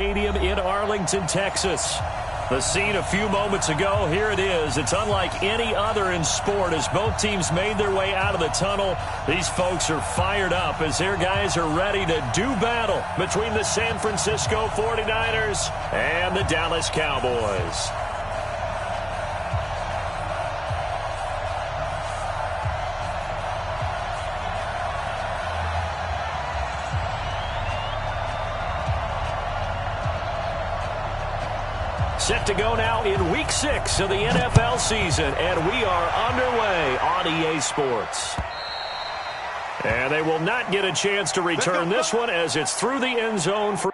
Stadium in Arlington, Texas. The scene a few moments ago, here it is. It's unlike any other in sport as both teams made their way out of the tunnel. These folks are fired up as their guys are ready to do battle between the San Francisco 49ers and the Dallas Cowboys. Set to go now in Week 6 of the NFL season, and we are underway on EA Sports. And they will not get a chance to return this one as it's through the end zone for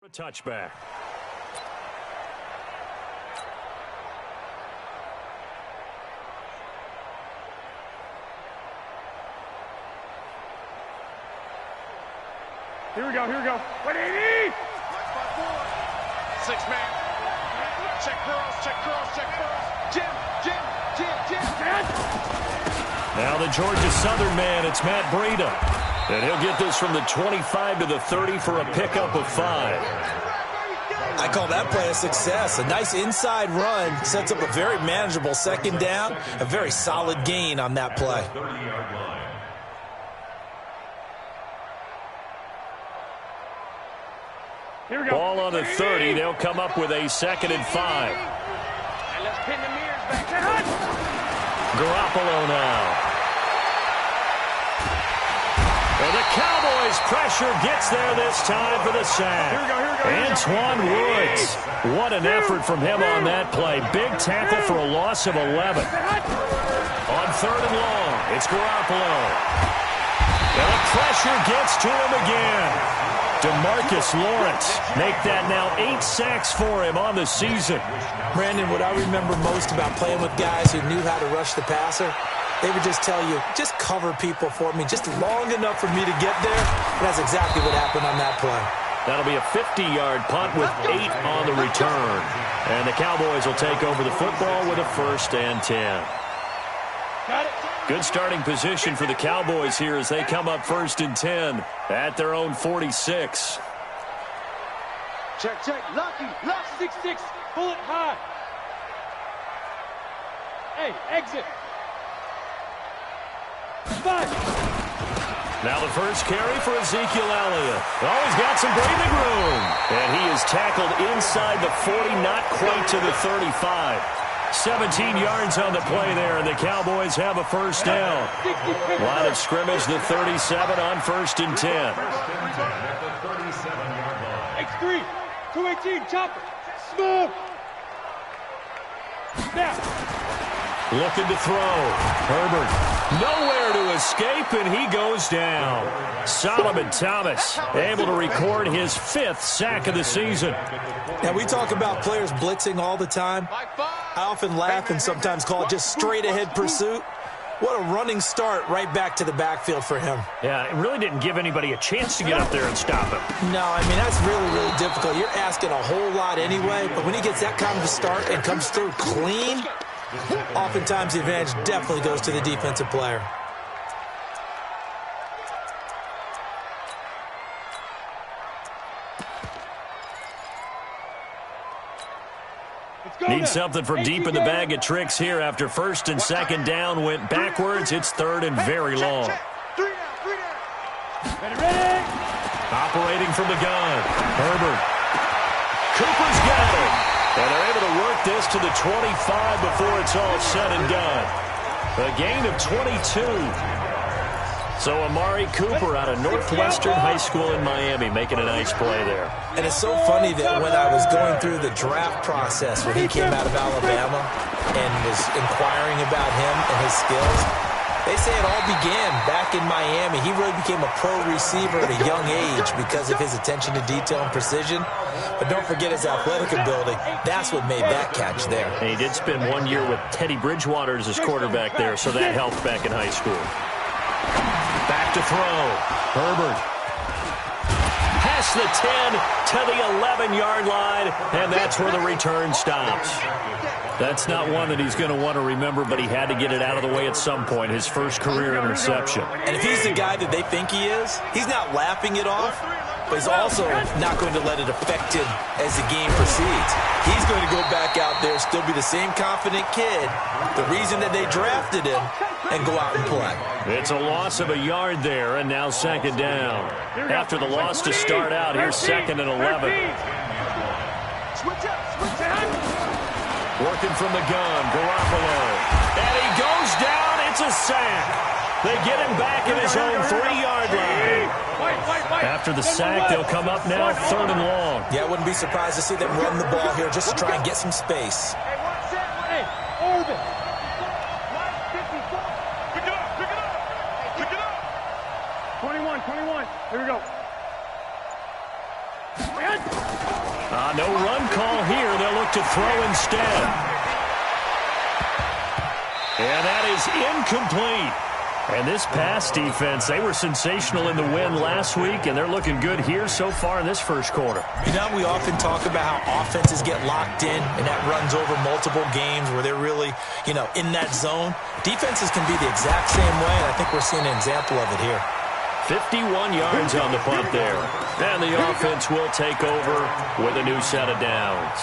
a touchback. Here we go, here we go. 180! 6-man. Check curls. Jim. Now the Georgia Southern man, it's Matt Breida. And he'll get this from the 25 to the 30 for a pickup of 5. I call that play a success. A nice inside run sets up a very manageable second down, a very solid gain on that play. Here we go. Ball on the 30. They'll come up with a 2nd and 5. And let's pin the mirrors back. Garoppolo now. And the Cowboys' pressure gets there this time for the sack. Here we go. Antoine Woods. What an effort from him on that play. Big tackle for a loss of 11. On 3rd and long, it's Garoppolo. And the pressure gets to him again. DeMarcus Lawrence make that now 8 sacks for him on the season. Brandon, what I remember most about playing with guys who knew how to rush the passer, they would just tell you, just cover people for me, just long enough for me to get there. And that's exactly what happened on that play. That'll be a 50-yard punt with 8 on the return. And the Cowboys will take over the football with a 1st and 10. Got it. Good starting position for the Cowboys here as they come up 1st and 10 at their own 46. Check. Lucky. Lock 6-6. Pull it high. Hey, exit. 5. Now the first carry for Ezekiel Elliott. Oh, he's got some breathing room. And he is tackled inside the 40, not quite to the 35. 17 yards on the play there, and the Cowboys have a 1st down. Line of scrimmage, the 37 on 1st and 10. X3. 218. Chopper. Smoke. Snap. Looking to throw. Herbert nowhere to escape, and he goes down. Solomon Thomas able to record his 5th sack of the season. Now, we talk about players blitzing all the time. I often laugh and sometimes call it just straight-ahead pursuit. What a running start right back to the backfield for him. Yeah, it really didn't give anybody a chance to get up there and stop him. No, I mean, that's really, really difficult. You're asking a whole lot anyway, but when he gets that kind of a start and comes through clean, oftentimes the advantage definitely goes to the defensive player. Need something from deep in the bag of tricks here after first and second down went backwards. It's third and very long. Ready. Operating from the gun. Herbert. Cooper's got it. And they're able to work this to the 25 before it's all said and done. A gain of 22. So Amari Cooper out of Northwestern High School in Miami making a nice play there. And it's so funny that when I was going through the draft process when he came out of Alabama and was inquiring about him and his skills, they say it all began back in Miami. He really became a pro receiver at a young age because of his attention to detail and precision. But don't forget his athletic ability. That's what made that catch there. And he did spend 1 year with Teddy Bridgewater as his quarterback there, so that helped back in high school. Back to throw. Herbert. Past the 10 to the 11-yard line, and that's where the return stops. That's not one that he's going to want to remember, but he had to get it out of the way at some point, his first career interception. And if he's the guy that they think he is, he's not laughing it off, but he's also not going to let it affect him as the game proceeds. He's going to go back out there, still be the same confident kid, the reason that they drafted him, and go out and play. It's a loss of a yard there, and now second down. After the loss to start out, here's second and 11. Working from the gun, Garoppolo. And he goes down. It's a sack. They get him back in his own 3-yard line. After the sack, they'll come up now third and long. Yeah, I wouldn't be surprised to see them run the ball here just to try and get some space. Pick it up. 21. Here we go. No run call here. They'll look to throw instead. And that is incomplete. And this pass defense, they were sensational in the win last week, and they're looking good here so far in this first quarter. You know, we often talk about how offenses get locked in, and that runs over multiple games where they're really, in that zone. Defenses can be the exact same way, and I think we're seeing an example of it here. 51 yards on the punt there. And the offense will take over with a new set of downs.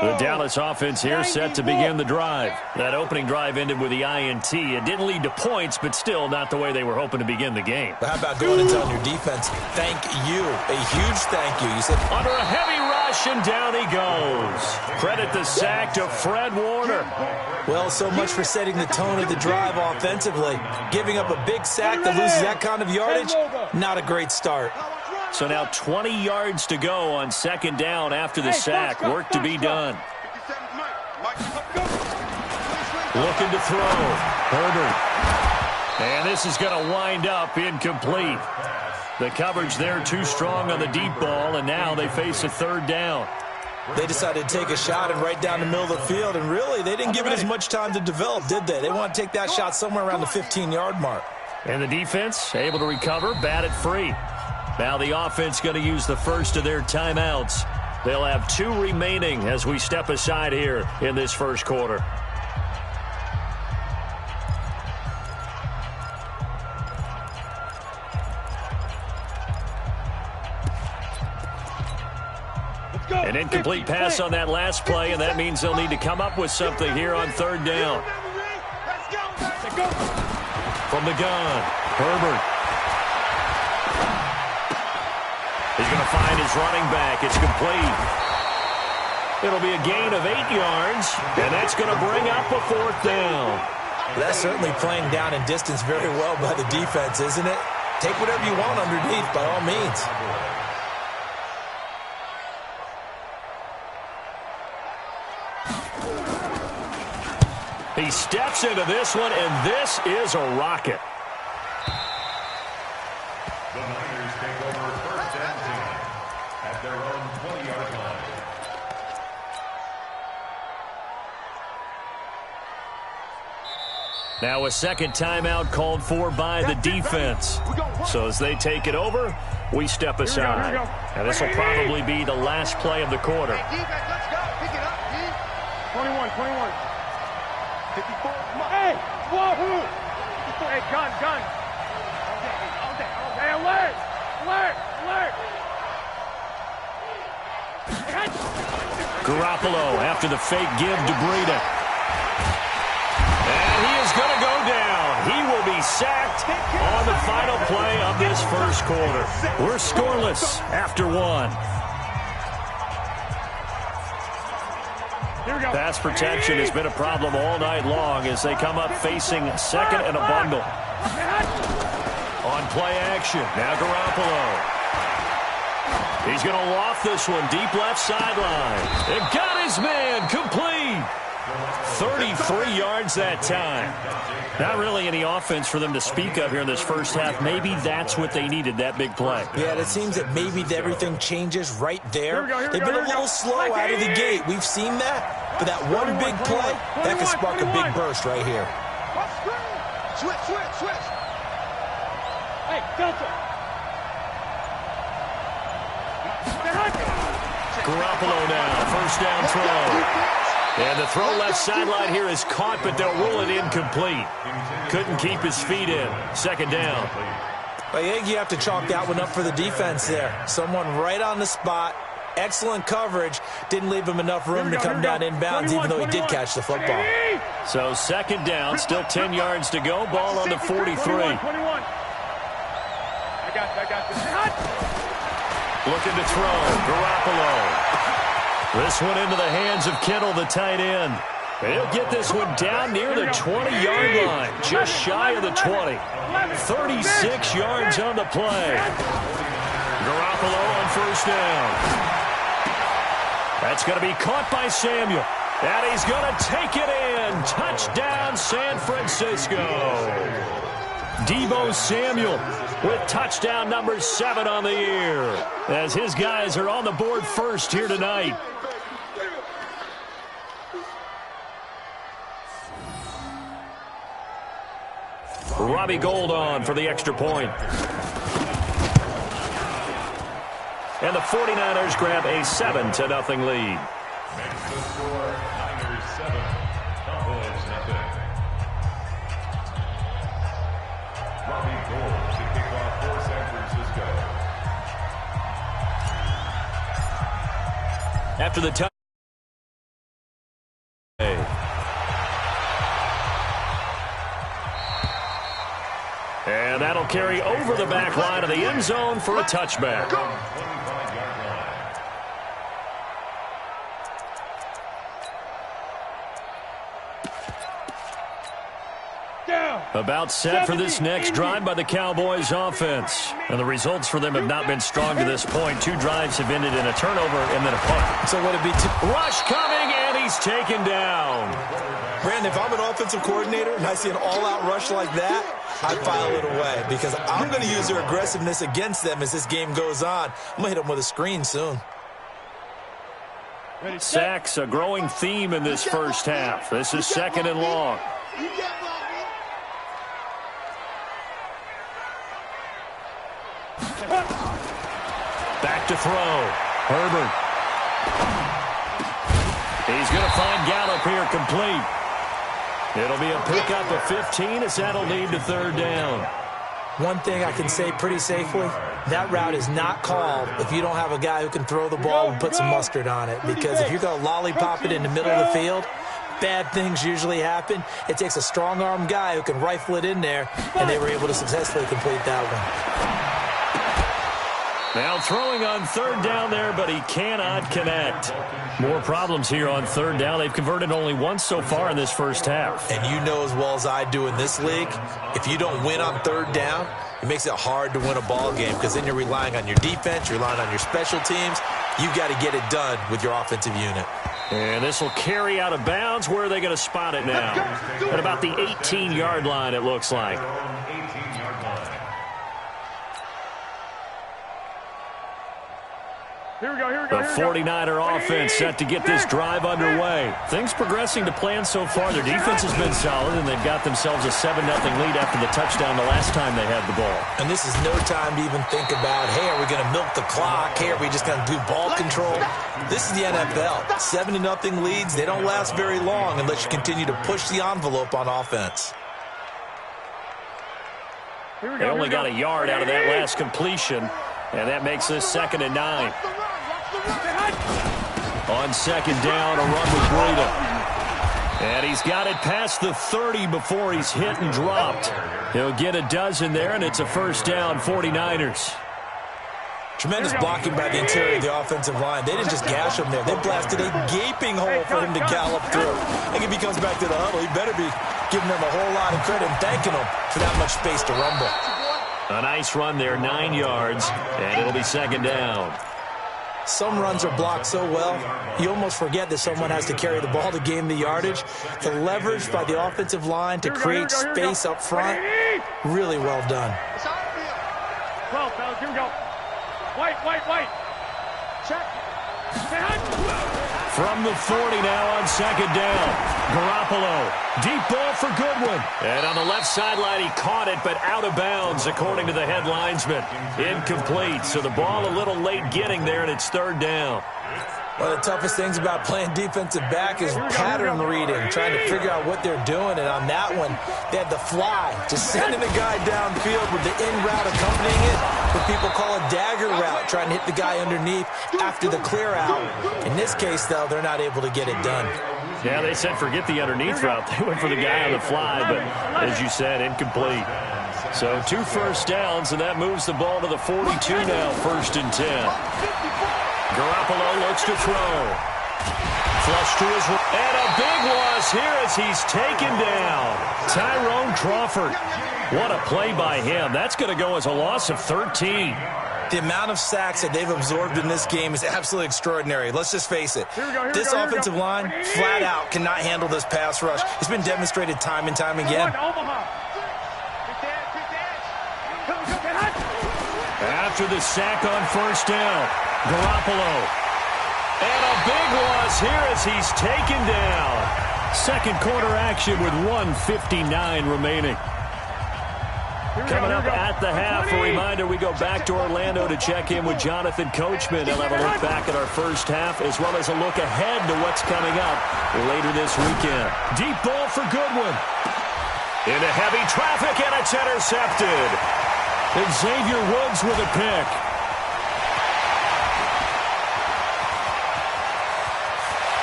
The Dallas offense here set to begin the drive. That opening drive ended with the INT. It didn't lead to points, but still not the way they were hoping to begin the game. But how about going and telling your defense, thank you, a huge thank you. You said, under a heavy rush, and down he goes. Credit the sack to Fred Warner. Well, so much for setting the tone of the drive offensively. Giving up a big sack that loses that kind of yardage, not a great start. So now 20 yards to go on second down after the sack. Work to be done. Looking to throw. Herbert. And this is going to wind up incomplete. The coverage there too strong on the deep ball, and now they face a third down. They decided to take a shot and right down the middle of the field, and really, they didn't give it as much time to develop, did they? They want to take that shot somewhere around the 15-yard mark. And the defense able to recover, bat it free. Now the offense going to use the first of their timeouts. They'll have 2 remaining as we step aside here in this first quarter. An incomplete pass on that last play, and that means they'll need to come up with something here on third down. From the gun, Herbert. He's going to find his running back. It's complete. It'll be a gain of 8 yards, and that's going to bring up a fourth down. That's certainly playing down in distance very well by the defense, isn't it? Take whatever you want underneath, by all means. He steps into this one, and this is a rocket. The Niners take over first and 10 at their own 20-yard line. Now a second timeout called for by the defense. So as they take it over, we step aside. And this will probably be the last play of the quarter. 21. 54. Hey, wahoo! Hey, gun. Hey, alert! Garoppolo after the fake give to Breida. And he is going to go down. He will be sacked on the final play of this first quarter. We're scoreless after one. Pass protection has been a problem all night long as they come up facing second and a bundle. On play action, now Garoppolo. He's going to loft this one deep left sideline. It got his man complete. 33 yards that time. Not really any offense for them to speak of here in this first half. Maybe that's what they needed, that big play. Yeah, it seems that maybe everything changes right there. They've been a little slow out of the gate. We've seen that. But that one big play, that can spark a big burst right here. Switch. Hey, Delta. Garoppolo now, first down throw. And the throw left sideline here is caught, but they'll rule it incomplete. Couldn't keep his feet in. Second down. I think you have to chalk that one up for the defense there. Someone right on the spot. Excellent coverage. Didn't leave him enough room to come down inbounds, even though he did catch the football. So second down, still 10 yards to go. Ball on the 43. 21. I got this. Looking to throw. Garoppolo. This one into the hands of Kittle, the tight end. He'll get this one down near the 20-yard line, just shy of the 20. 36 yards on the play. Garoppolo on first down. That's going to be caught by Samuel. And he's going to take it in. Touchdown, San Francisco. Deebo Samuel with touchdown number 7 on the year, as his guys are on the board first here tonight. Robbie Gould on for the extra point. And the 49ers grab a 7-0 lead. Next to score, Niners 7, Cowboys nothing. Robbie Gould to kick off for San Francisco. After the touch. And that'll carry over the back line of the end zone for a touchback. About set for this next drive by the Cowboys offense. And the results for them have not been strong to this point. 2 drives have ended in a turnover and then a punt. So would it be rush coming, and he's taken down. Brandon, if I'm an offensive coordinator and I see an all-out rush like that, I'd file it away because I'm going to use their aggressiveness against them as this game goes on. I'm going to hit them with a screen soon. Sacks, a growing theme in this first half. This is second and long. Back to throw. Herbert. He's going to find Gallup here complete. It'll be a pickup of 15 as that'll lead to third down. One thing I can say pretty safely, that route is not called if you don't have a guy who can throw the ball and put some mustard on it. Because if you're going to lollipop it in the middle of the field, bad things usually happen. It takes a strong-arm guy who can rifle it in there, and they were able to successfully complete that one. Now throwing on third down there, but he cannot connect. More problems here on third down. They've converted only once so far in this first half. And you know as well as I do in this league, if you don't win on third down, it makes it hard to win a ball game because then you're relying on your defense, you're relying on your special teams. You've got to get it done with your offensive unit. And this will carry out of bounds. Where are they going to spot it now? At about the 18-yard line, it looks like. Here we go. The 49er offense set to get this drive underway. Things progressing to plan so far. Their defense has been solid, and they've got themselves a 7-0 lead after the touchdown the last time they had the ball. And this is no time to even think about, hey, are we going to milk the clock? Hey, are we just going to do ball control? This is the NFL. 7-0 leads, they don't last very long unless you continue to push the envelope on offense. They only got a yard out of that last completion, and that makes this 2nd and 9. On 2nd down, a run with Breida. And he's got it past the 30 before he's hit and dropped. He'll get a dozen there, and it's a 1st down, 49ers. Tremendous blocking by the interior of the offensive line. They didn't just gash him there. They blasted a gaping hole for him to gallop through. I think if he comes back to the huddle, he better be giving them a whole lot of credit and thanking them for that much space to rumble. A nice run there, 9 yards, and it'll be 2nd down. Some runs are blocked so well, you almost forget that someone has to carry the ball to gain the yardage. The leverage by the offensive line to create space up front, really well done. 12, fellas, here we go. White. Check. From the 40 now on 2nd down. Garoppolo, deep ball for Goodwin. And on the left sideline, he caught it, but out of bounds, according to the head linesman. Incomplete, so the ball a little late getting there, and it's 3rd down. One of the toughest things about playing defensive back is pattern reading, trying to figure out what they're doing. And on that one, they had the fly, just sending the guy downfield with the in route accompanying it, what people call a dagger route, trying to hit the guy underneath after the clear out. In this case, though, they're not able to get it done. Yeah, they said forget the underneath route. They went for the guy on the fly, but as you said, incomplete. So 2 first downs, and that moves the ball to the 42 now, 1st and 10. Garoppolo looks to throw. Flush to his right. And a big loss here as he's taken down. Tyrone Crawford. What a play by him. That's going to go as a loss of 13. The amount of sacks that they've absorbed in this game is absolutely extraordinary. Let's just face it. This offensive line, flat out, cannot handle this pass rush. It's been demonstrated time and time again. After the sack on 1st down, Garoppolo. And a big loss here as he's taken down. 2nd quarter action with 1:59 remaining. Coming up at the half, a reminder, we go back to Orlando to check in with Jonathan Coachman. He'll have a look back at our first half as well as a look ahead to what's coming up later this weekend. Deep ball for Goodwin. Into heavy traffic, and it's intercepted. Xavier Woods with a pick.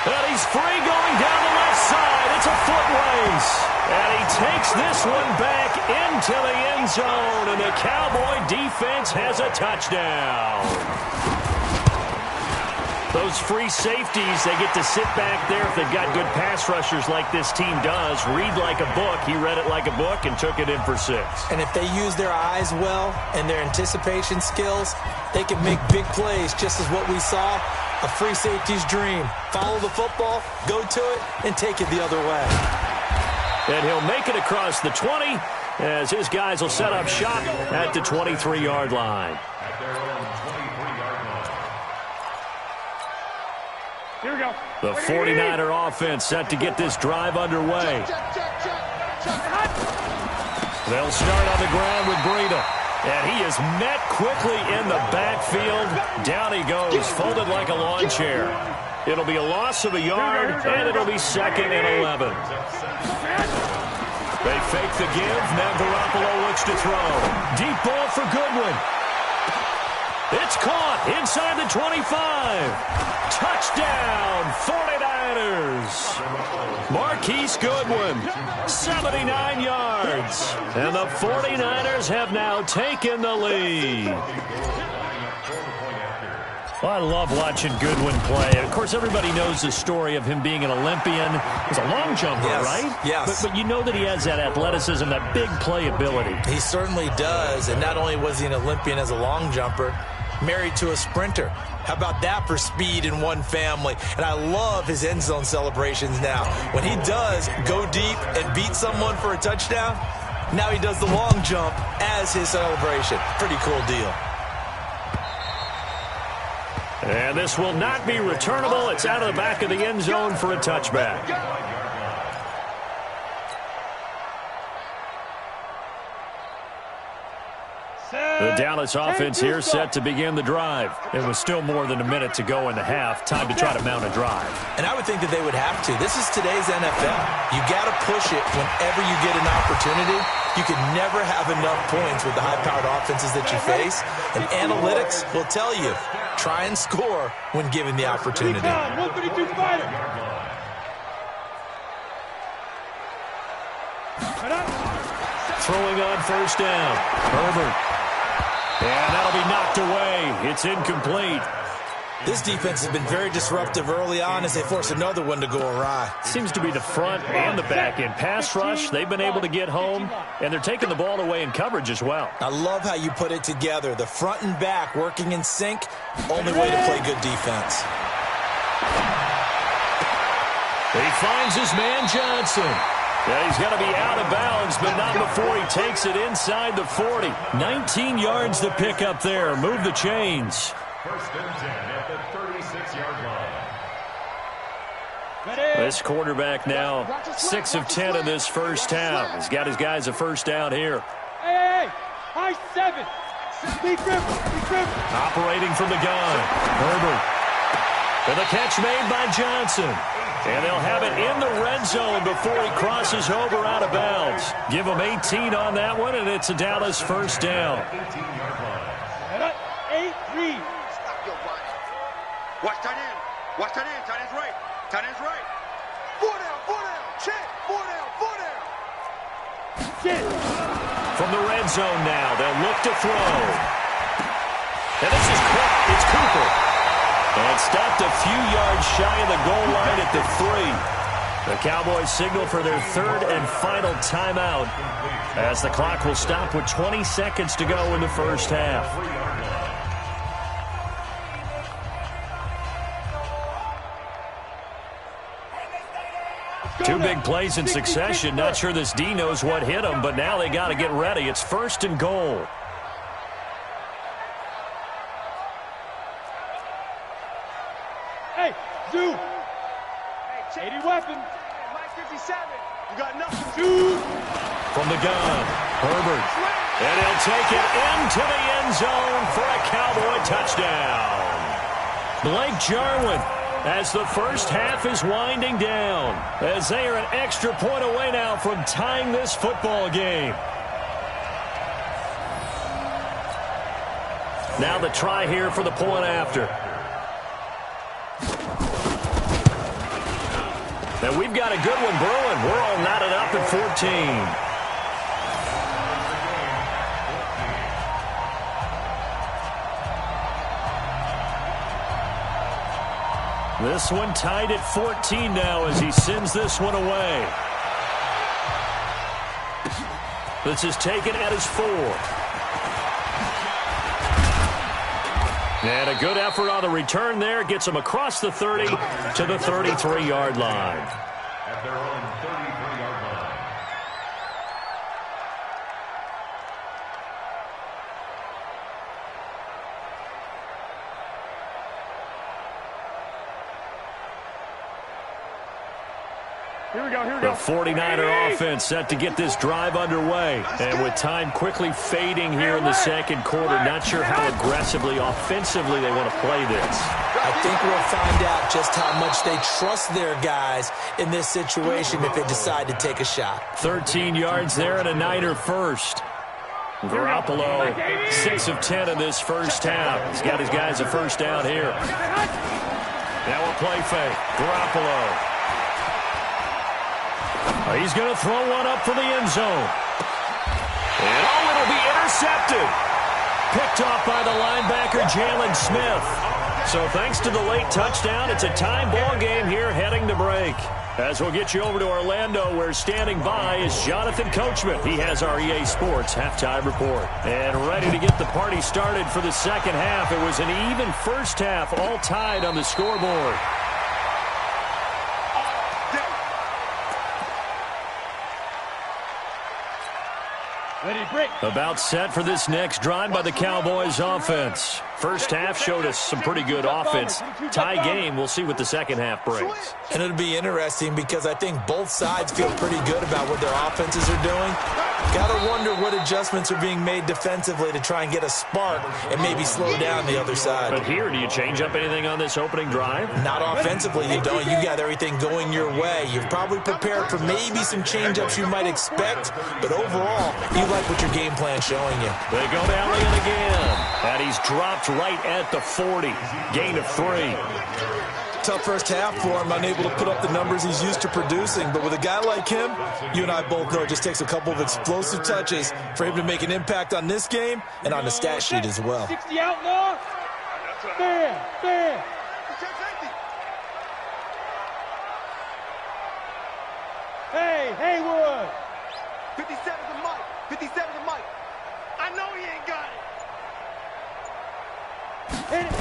And he's free going down the left side. It's a foot race. And he takes this one back into the end zone. And the Cowboy defense has a touchdown. Those free safeties, they get to sit back there if they've got good pass rushers like this team does. Read like a book. He read it like a book and took it in for 6. And if they use their eyes well and their anticipation skills, they can make big plays, just as what we saw. A free safety's dream. Follow the football, go to it, and take it the other way. And he'll make it across the 20 as his guys will set up shop at the 23-yard line. Here we go. The 49er offense set to get this drive underway. They'll start on the ground with Breida. And he is met quickly in the backfield. Down he goes, folded like a lawn chair. It'll be a loss of a yard, and it'll be 2nd and 11. They fake the give. Now Garoppolo looks to throw. Deep ball for Goodwin. It's caught inside the 25. Touchdown, 49ers. Marquise Goodwin, 79 yards. And the 49ers have now taken the lead. Well, I love watching Goodwin play. Of course, everybody knows the story of him being an Olympian. He's a long jumper, right? Yes. But you know that he has that athleticism, that big playability. He certainly does. And not only was he an Olympian as a long jumper, married to a sprinter. How about that for speed in one family? And I love his end zone celebrations now. When he does go deep and beat someone for a touchdown, now he does the long jump as his celebration. Pretty cool deal. And this will not be returnable. It's out of the back of the end zone for a touchback. The Dallas offense here set to begin the drive. It was still more than a minute to go in the half. Time to try to mount a drive. And I would think that they would have to. This is today's NFL. You got to push it whenever you get an opportunity. You can never have enough points with the high-powered offenses that you face. And analytics will tell you, try and score when given the opportunity. 132 fighter. Throwing on first down. Herbert. And that'll be knocked away. It's incomplete. This defense has been very disruptive early on as they force another one to go awry. Seems to be the front and the back end. Pass rush, they've been able to get home, and they're taking the ball away in coverage as well. I love how you put it together. The front and back working in sync, only way to play good defense. He finds his man Johnson. Yeah, he's got to be out of bounds, but not before he takes it inside the 40. 19 yards to pick up there. Move the chains. First and 10 at the 36-yard line. This quarterback now 6 of 10 in this first half. He's got his guys a first down here. Hey, high 7. Be careful. Operating from the gun. Herbert. And the catch made by Johnson. And they'll have it in the red zone before he crosses over out of bounds. Give him 18 on that one, and it's a Dallas first down. 18-yard line. 8-3. Stop your body. Watch tight end. Watch tight end. Tight end's right. Tight end's right. 4 down. Check. 4 down. Shit. From the red zone now, they'll look to throw. And this is caught. It's Cooper. And stopped a few yards shy of the goal line at the 3. The Cowboys signal for their third and final timeout as the clock will stop with 20 seconds to go in the first half. Two big plays in succession. Not sure this D knows what hit him, but now they got to get ready. It's first and goal. Hey, Zoo. 80 weapon. Mike 57. You got nothing. Zoo. From the gun, Herbert. And he'll take it into the end zone for a Cowboy touchdown. Blake Jarwin, as the first half is winding down, as they are an extra point away now from tying this football game. Now the try here for the point after. And we've got a good one brewing. We're all knotted up at 14. This one tied at 14 now as he sends this one away. This is taken at his 4. And a good effort on the return there. Gets him across the 30 to the 33-yard line. At their own 33-yard line. Here we go. The 49er offense set to get this drive underway. And with time quickly fading here in the second quarter, not sure how aggressively, offensively they want to play this. I think we'll find out just how much they trust their guys in this situation if they decide to take a shot. 13 yards there and a Niner first. Garoppolo, 6 of 10 in this first half. He's got his guys a first down here. Now a play fake. Garoppolo. He's going to throw one up for the end zone. And it'll be intercepted. Picked off by the linebacker, Jalen Smith. So thanks to the late touchdown, it's a tie ball game here heading to break. As we'll get you over to Orlando, where standing by is Jonathan Coachman. He has our EA Sports halftime report. And ready to get the party started for the second half. It was an even first half, all tied on the scoreboard. Ready, break. About set for this next drive by the Cowboys offense. First half showed us some pretty good offense. Tie game, we'll see what the second half brings. And it'll be interesting because I think both sides feel pretty good about what their offenses are doing. Gotta wonder what adjustments are being made defensively to try and get a spark and maybe slow down the other side. But here, do you change up anything on this opening drive? Not offensively, you don't. You got everything going your way. You've probably prepared for maybe some change-ups you might expect, but overall, you like what your game plan's showing you. They go down Elliott again, and he's dropped right at the 40. Gain of 3. Tough first half for him, unable to put up the numbers he's used to producing. But with a guy like him, you and I both know it just takes a couple of explosive touches for him to make an impact on this game and on the stat sheet as well. 60 outlaw. Fair. Hey, Haywood. 57 to Mike. 57 to Mike. I know he ain't got it. Hit it.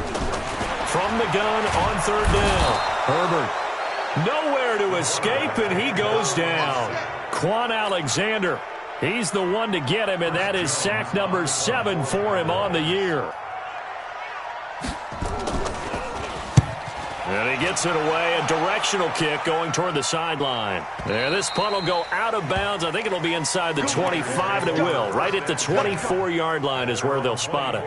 From the gun on third down. Herbert nowhere to escape, and he goes down. Quan Alexander, he's the one to get him, and that is sack number 7 for him on the year. And he gets it away, a directional kick going toward the sideline. And this punt will go out of bounds. I think it'll be inside the 25, and it will. Right at the 24-yard line is where they'll spot it.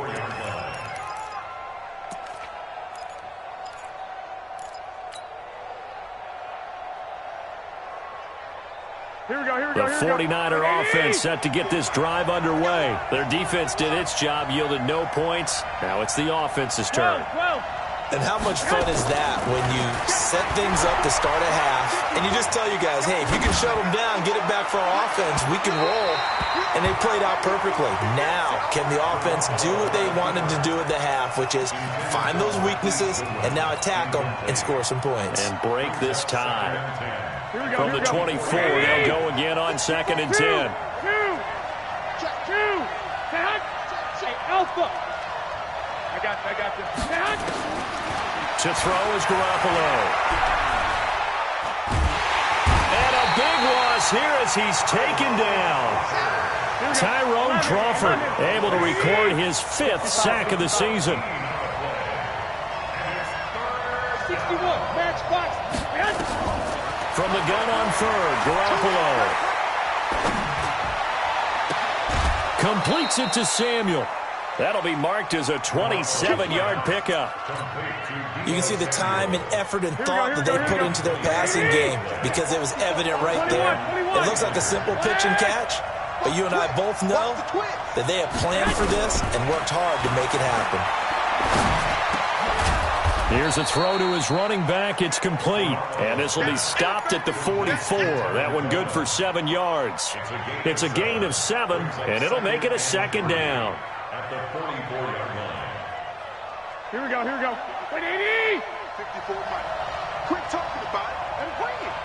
Here we go. The 49er offense set to get this drive underway. Their defense did its job, yielded no points. Now it's the offense's turn. 12. And how much fun is that when you set things up to start a half and you just tell you guys, hey, if you can shut them down, get it back for our offense, we can roll. And they played out perfectly. Now, can the offense do what they wanted to do at the half, which is find those weaknesses and now attack them and score some points? And break this tie. From the 24, they'll go again on 2nd and 10. Two. Say alpha. I got this. To throw is Garoppolo. And a big loss here as he's taken down. Tyrone Crawford able to record his 5th sack of the season. 61. Match box. From the gun on 3rd, Garoppolo completes it to Samuel. That'll be marked as a 27-yard pickup. You can see the time and effort and thought that they put into their passing game because it was evident right there. It looks like a simple pitch and catch, but you and I both know that they have planned for this and worked hard to make it happen. Here's a throw to his running back. It's complete. And this will be stopped at the 44. That one good for 7 yards. It's a gain of 7, and it'll make it a 2nd down. At the 44-yard line. Here we go. 180. 54 Mike. Quit talking about it and bring it.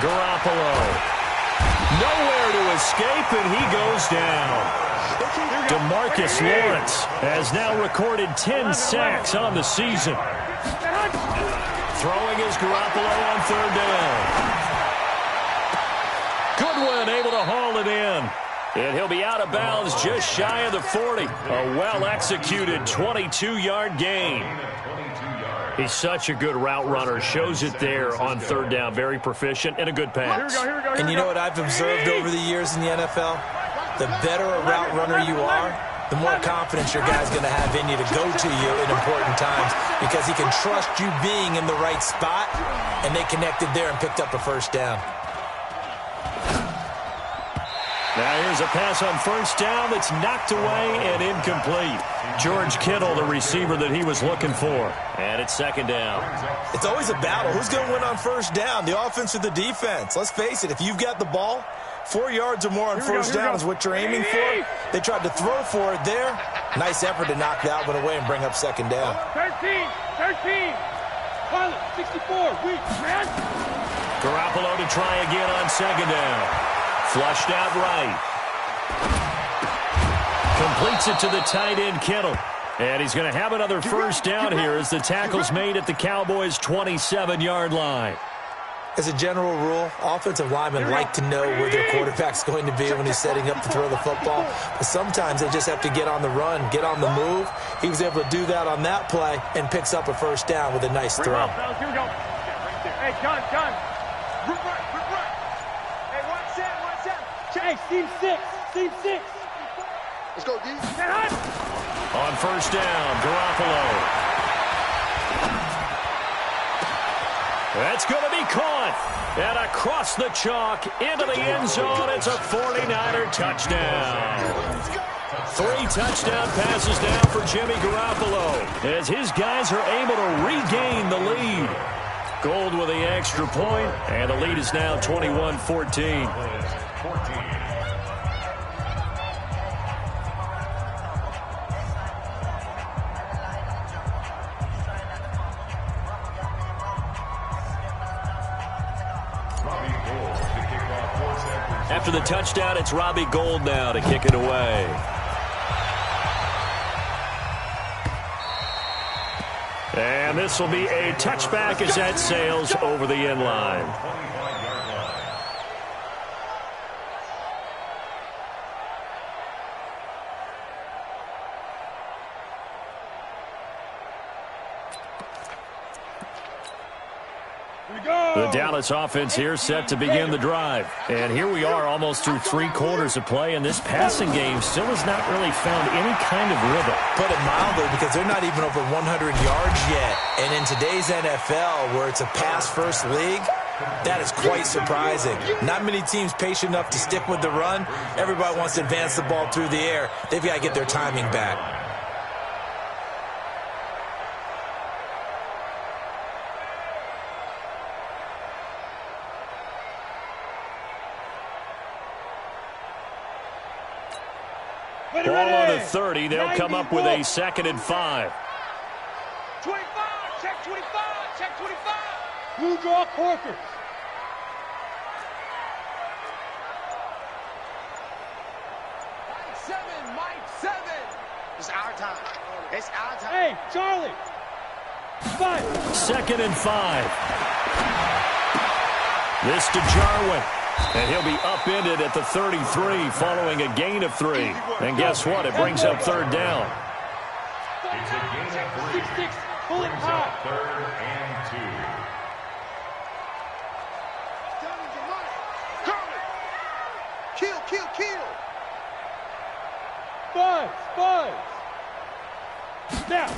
Garoppolo. Nowhere to escape, and he goes down. DeMarcus Lawrence has now recorded 10 sacks on the season. Throwing is Garoppolo on 3rd down. Goodwin able to haul it in. And he'll be out of bounds just shy of the 40. A well-executed 22-yard gain. He's such a good route runner. Shows it there on 3rd down. Very proficient and a good pass. And you know what I've observed over the years in the NFL? The better a route runner you are, the more confidence your guy's going to have in you to go to you in important times because he can trust you being in the right spot, and they connected there and picked up a 1st down. Now here's a pass on 1st down that's knocked away and incomplete. George Kittle, the receiver that he was looking for. And it's 2nd down. It's always a battle. Who's going to win on 1st down, the offense or the defense? Let's face it, if you've got the ball, 4 yards or more on 1st down is what you're aiming for. They tried to throw for it there. Nice effort to knock that one away and bring up 2nd down. 13. Pilot, 64. Weak, man. Garoppolo to try again on 2nd down. Flushed out right. completes it to the tight end, Kittle. And he's going to have another first down here as the tackle's made at the Cowboys' 27-yard line. As a general rule, offensive linemen like to know where their quarterback's going to be when he's setting up to throw the football. But sometimes they just have to get on the run, get on the move. He was able to do that on that play and picks up a first down with a nice throw. Here we go. Hey, gun. Right. Hey, watch that. Hey, seam six. Let's go, D. On first down, Garoppolo. That's going to be caught. And across the chalk into the end zone. It's a 49er touchdown. 3 touchdown passes now for Jimmy Garoppolo as his guys are able to regain the lead. Gold with the extra point, and the lead is now 21-14. After the touchdown, it's Robbie Gould now to kick it away. And this will be a touchback as that sails over the end line. The Dallas offense here set to begin the drive. And here we are almost through 3 quarters of play, and this passing game still has not really found any kind of rhythm. Put it mildly, because they're not even over 100 yards yet. And in today's NFL, where it's a pass-first league, that is quite surprising. Not many teams patient enough to stick with the run. Everybody wants to advance the ball through the air. They've got to get their timing back. Ball on the 30. They'll come up with a 2nd and 5. 25. Check 25. Check 25. Blue draw Corkers. Mike 7. It's our time. It's our time. Hey, Charlie. 5. 2nd and 5. This to Jarwin. And he'll be upended at the 33 following a gain of 3. And guess what? It brings up 3rd down. It's a gain of 3. 6-6. Pull it high. 3rd and 2. Kill. Buzz. Snap.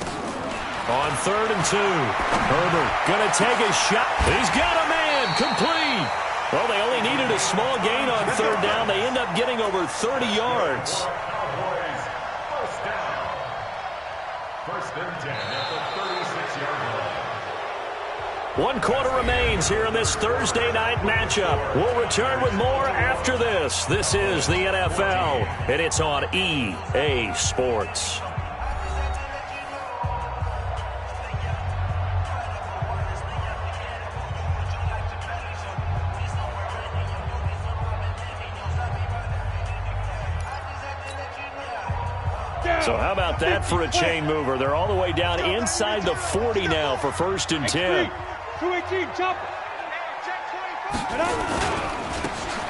On 3rd and 2. Herbert going to take a shot. He's got a man. Complete. Well, they only needed a small gain on 3rd down. They end up getting over 30 yards. Cowboys, first down. 1st and 10 at the 36-yard line. 1 quarter remains here in this Thursday night matchup. We'll return with more after this. This is the NFL, and it's on EA Sports. So how about that for a chain mover? They're all the way down inside the 40 now for 1st and 10. 218, chop it.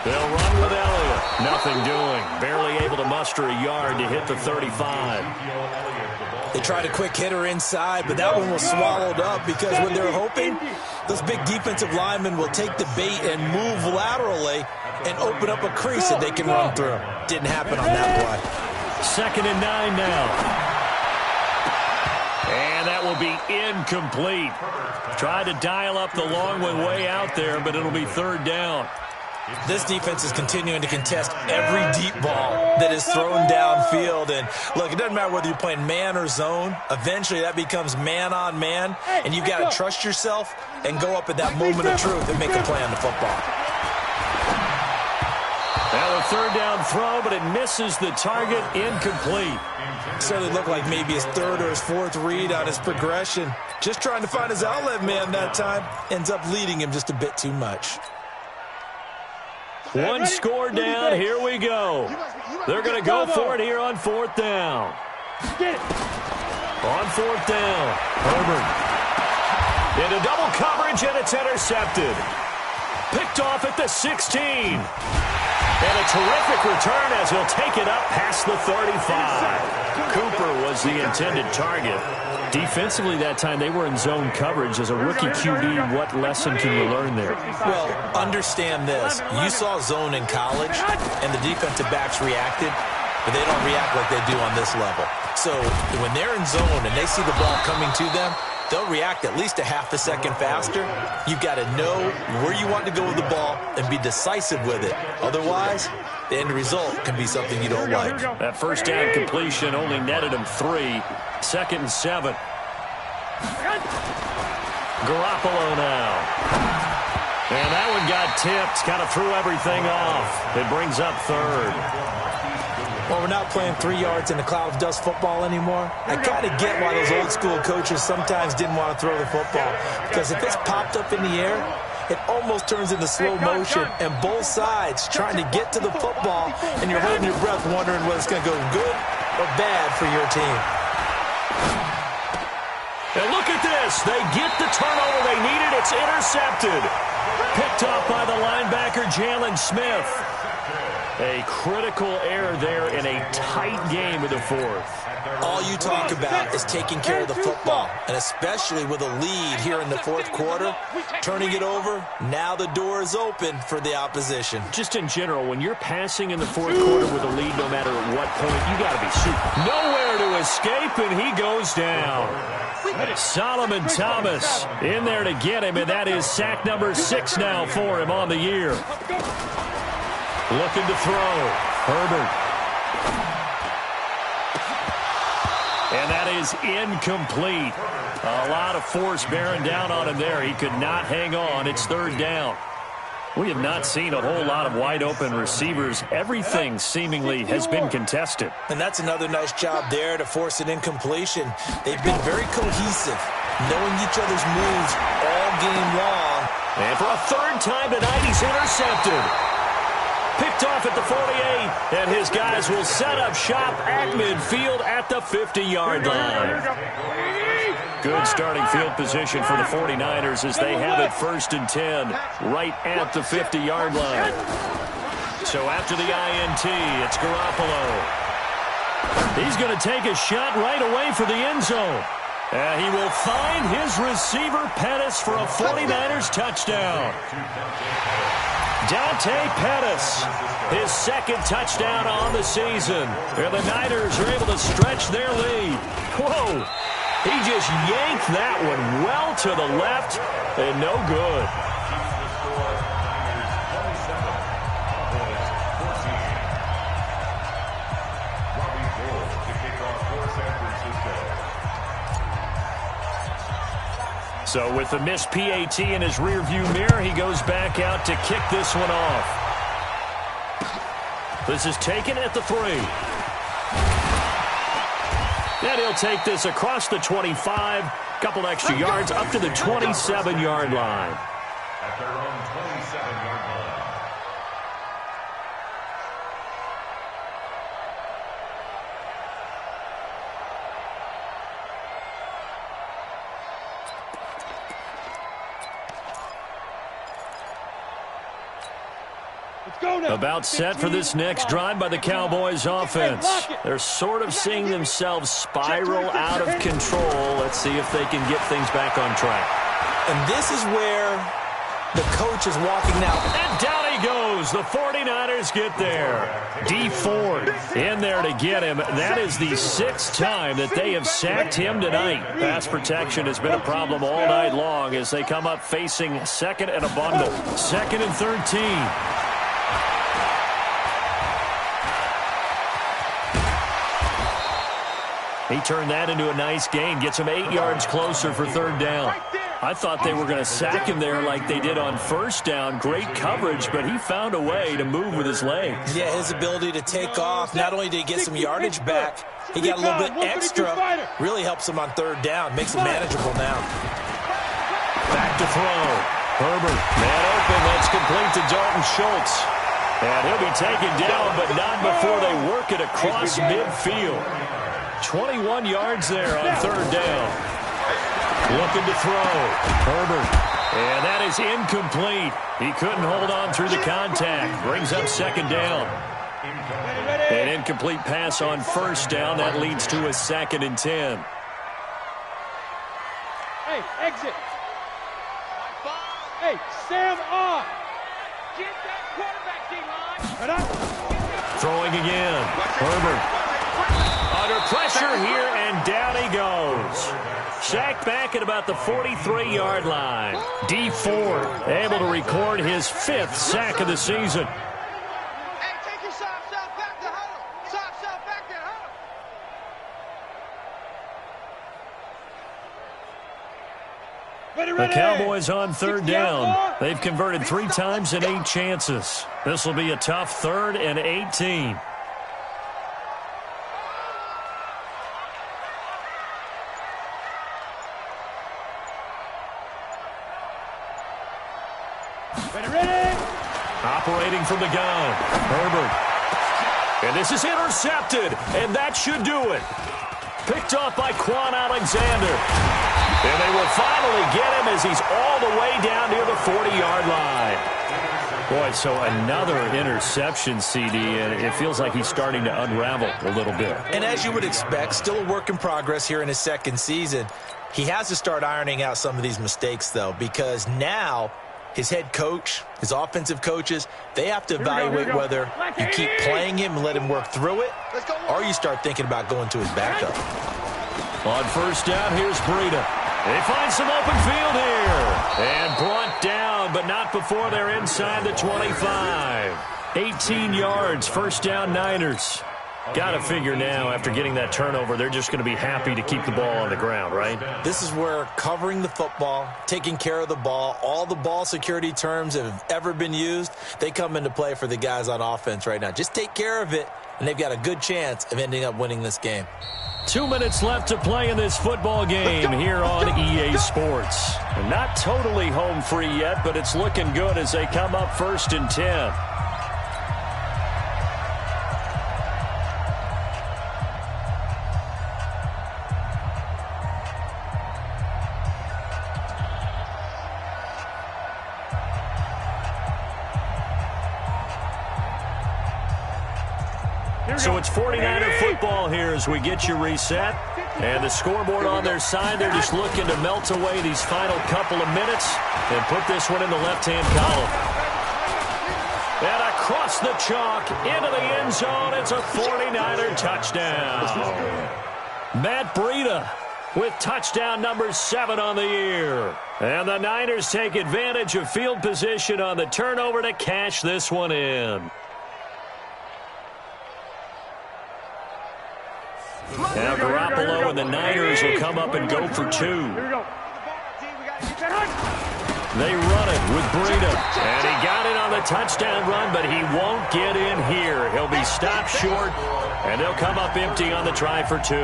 They'll run with Elliott. Nothing doing. Barely able to muster a yard to hit the 35. They tried a quick hitter inside, but that one was swallowed up because when they're hoping, those big defensive linemen will take the bait and move laterally and open up a crease that they can run through. Didn't happen on that play. 2nd and 9 now. And that will be incomplete. Tried to dial up the long one way out there, but it'll be 3rd down. This defense is continuing to contest every deep ball that is thrown downfield. And, look, it doesn't matter whether you're playing man or zone. Eventually, that becomes man-on-man, and you've got to trust yourself and go up at that moment of truth and make a play on the football. Now a 3rd down throw, but it misses the target. Incomplete. Certainly looked like maybe his 3rd or his 4th read on his progression. Just trying to find his outlet man that time. Ends up leading him just a bit too much. One score down. Here we go. They're going to go for it here on 4th down. On 4th down, Herbert. Into double coverage, and it's intercepted. Picked off at the 16. And a terrific return as he'll take it up past the 35. Cooper was the intended target. Defensively that time, they were in zone coverage. As a rookie QB, what lesson can you learn there? Well, understand this. You saw zone in college, and the defensive backs reacted, but they don't react like they do on this level. So when they're in zone and they see the ball coming to them, they'll react at least a half a second faster. You've got to know where you want to go with the ball and be decisive with it. Otherwise, the end result can be something you don't like. That first down completion only netted him 3. 2nd and 7. Garoppolo now. And that one got tipped. Kind of threw everything off. It brings up 3rd. Well, we're not playing 3 yards in a cloud of dust football anymore. I kind of get why those old school coaches sometimes didn't want to throw the football. Because if it's popped up in the air, it almost turns into slow motion, and both sides trying to get to the football, and you're holding your breath wondering whether it's going to go good or bad for your team. And look at this. They get the turnover they needed. It's intercepted. Picked off by the linebacker, Jalen Smith. A critical error there in a tight game of the 4th. All you talk about is taking care of the football, and especially with a lead here in the 4th quarter, turning it over, now the door is open for the opposition. Just in general, when you're passing in the 4th quarter with a lead, no matter at what point, you got to be super. Nowhere to escape, and he goes down. Solomon Thomas in there to get him, and that is sack number 6 now for him on the year. Looking to throw. Herbert. And that is incomplete. A lot of force bearing down on him there. He could not hang on. It's 3rd down. We have not seen a whole lot of wide-open receivers. Everything seemingly has been contested. And that's another nice job there to force an incompletion. They've been very cohesive, knowing each other's moves all game long. And for a 3rd time tonight, he's intercepted. Picked off at the 48, and his guys will set up shop at midfield at the 50-yard line. Good starting field position for the 49ers as they have it 1st and 10 right at the 50-yard line. So after the INT, it's Garoppolo. He's going to take a shot right away for the end zone. And he will find his receiver, Pettis, for a 49ers touchdown. Dante Pettis, his 2nd touchdown on the season. And the Niners are able to stretch their lead. Whoa! He just yanked that one well to the left, and no good. So with the missed PAT in his rearview mirror, he goes back out to kick this one off. This is taken at the 3. And he'll take this across the 25, couple extra yards up to the 27-yard line. At their own 27-yard line. About set for this next drive by the Cowboys offense. They're sort of seeing themselves spiral out of control. Let's see if they can get things back on track. And this is where the coach is walking now. And down he goes. The 49ers get there. Dee Ford in there to get him. That is the 6th time that they have sacked him tonight. Pass protection has been a problem all night long as they come up facing 2nd and a bundle. 2nd and 13. He turned that into a nice gain, gets him 8 yards closer for 3rd down. I thought they were going to sack him there like they did on 1st down. Great coverage, but he found a way to move with his legs. Yeah, his ability to take off, not only did he get some yardage back, he got a little bit extra. Really helps him on 3rd down, makes it manageable now. Back to throw. Herbert, man open, that's complete to Dalton Schultz. And he'll be taken down, but not before they work it across midfield. 21 yards there on third down. Looking to throw. Herbert. And that is incomplete. He couldn't hold on through the contact. Brings up second down. An incomplete pass on first down. That leads to a 2nd and 10. Hey, exit. Hey, Sam off. Get that quarterback, D-line. Throwing again. Herbert. Under pressure here, and down he goes. Sacked back at about the 43-yard line. Dee Ford able to record his 5th sack of the season. Hey, take your soft self back to huddle. Soft self back there, huddle. The Cowboys on third down. They've converted 3 times in 8 chances. This will be a tough 3rd and 18. Operating from the gun, Herbert. And this is intercepted, and that should do it. Picked off by Quan Alexander. And they will finally get him as he's all the way down near the 40-yard line. Boy, so another interception, CD, and it feels like he's starting to unravel a little bit. And as you would expect, still a work in progress here in his 2nd season. He has to start ironing out some of these mistakes, though, because now his head coach, his offensive coaches, they have to evaluate whether you keep playing him and let him work through it, or you start thinking about going to his backup. On first down, here's Breida. They find some open field here. And brought down, but not before they're inside the 25. 18 yards, first down Niners. Got to figure now, after getting that turnover, they're just going to be happy to keep the ball on the ground, right? This is where covering the football, taking care of the ball, all the ball security terms that have ever been used, they come into play for the guys on offense right now. Just take care of it, and they've got a good chance of ending up winning this game. 2 minutes left to play in this football game here on EA Sports. And not totally home free yet, but it's looking good as they come up 1st and 10. So it's 49er football here as we get you reset. And the scoreboard on their side, they're just looking to melt away these final couple of minutes and put this one in the left-hand column. And across the chalk, into the end zone, it's a 49er touchdown. Matt Breida with touchdown number 7 on the year. And the Niners take advantage of field position on the turnover to cash this one in. Now Garoppolo and the Niners will come up and go for 2. They run it with Breida. And he got it on the touchdown run, but he won't get in here. He'll be stopped short, and they'll come up empty on the try for 2.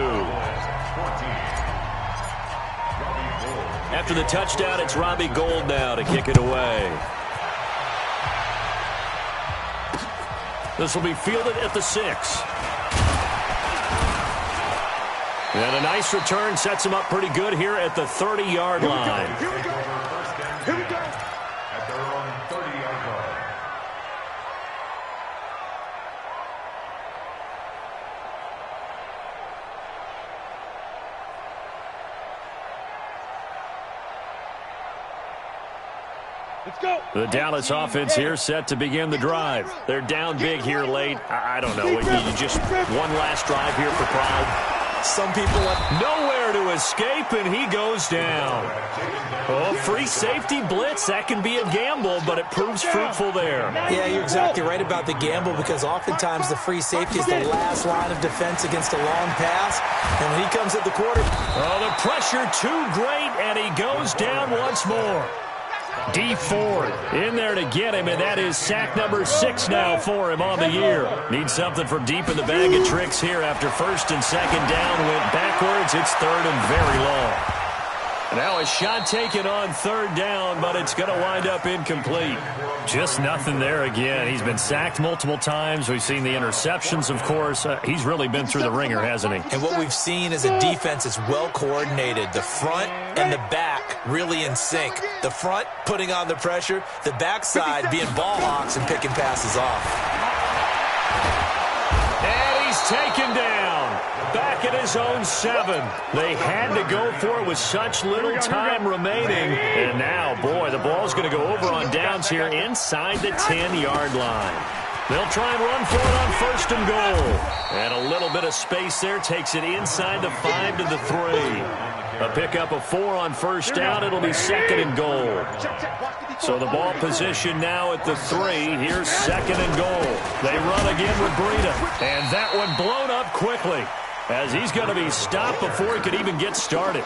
After the touchdown, it's Robbie Gould now to kick it away. This will be fielded at the 6. And a nice return sets him up pretty good here at the 30-yard line. Here we go. Here we go. At their own 30-yard line. Let's go. The Dallas offense here set to begin the drive. They're down big here late. I don't know. You just one last drive here for pride. Some people have nowhere to escape, and he goes down. Oh, free safety blitz. That can be a gamble, but it proves fruitful there. Yeah, you're exactly right about the gamble, because oftentimes the free safety is the last line of defense against a long pass. And when he comes at the quarter, oh, the pressure too great, and he goes down once more. Dee Ford in there to get him, and that is sack number 6 now for him on the year. Needs something from deep in the bag of tricks here after 1st and 2nd down. Went backwards. It's 3rd and very long. Now a shot taken on third down, but it's going to wind up incomplete. Just nothing there again. He's been sacked multiple times. We've seen the interceptions, of course. He's really been through the ringer, hasn't he? And what we've seen is a defense that's well coordinated. The front and the back really in sync. The front putting on the pressure, the backside being ball hawks and picking passes off. And he's taken down. Back at his own 7. They had to go for it with such little time remaining. And now, boy, the ball's going to go over on downs here inside the 10-yard line. They'll try and run for it on first and goal. And a little bit of space there takes it inside the 5 to the 3. A pickup of 4 on first down. It'll be second and goal. So the ball position now at the 3. Here's second and goal. They run again with Breida. And that one blown up quickly, as he's going to be stopped before he could even get started.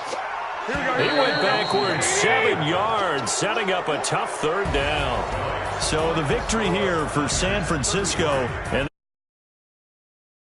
He went backwards 7 yards, setting up a tough third down. So the victory here for San Francisco, and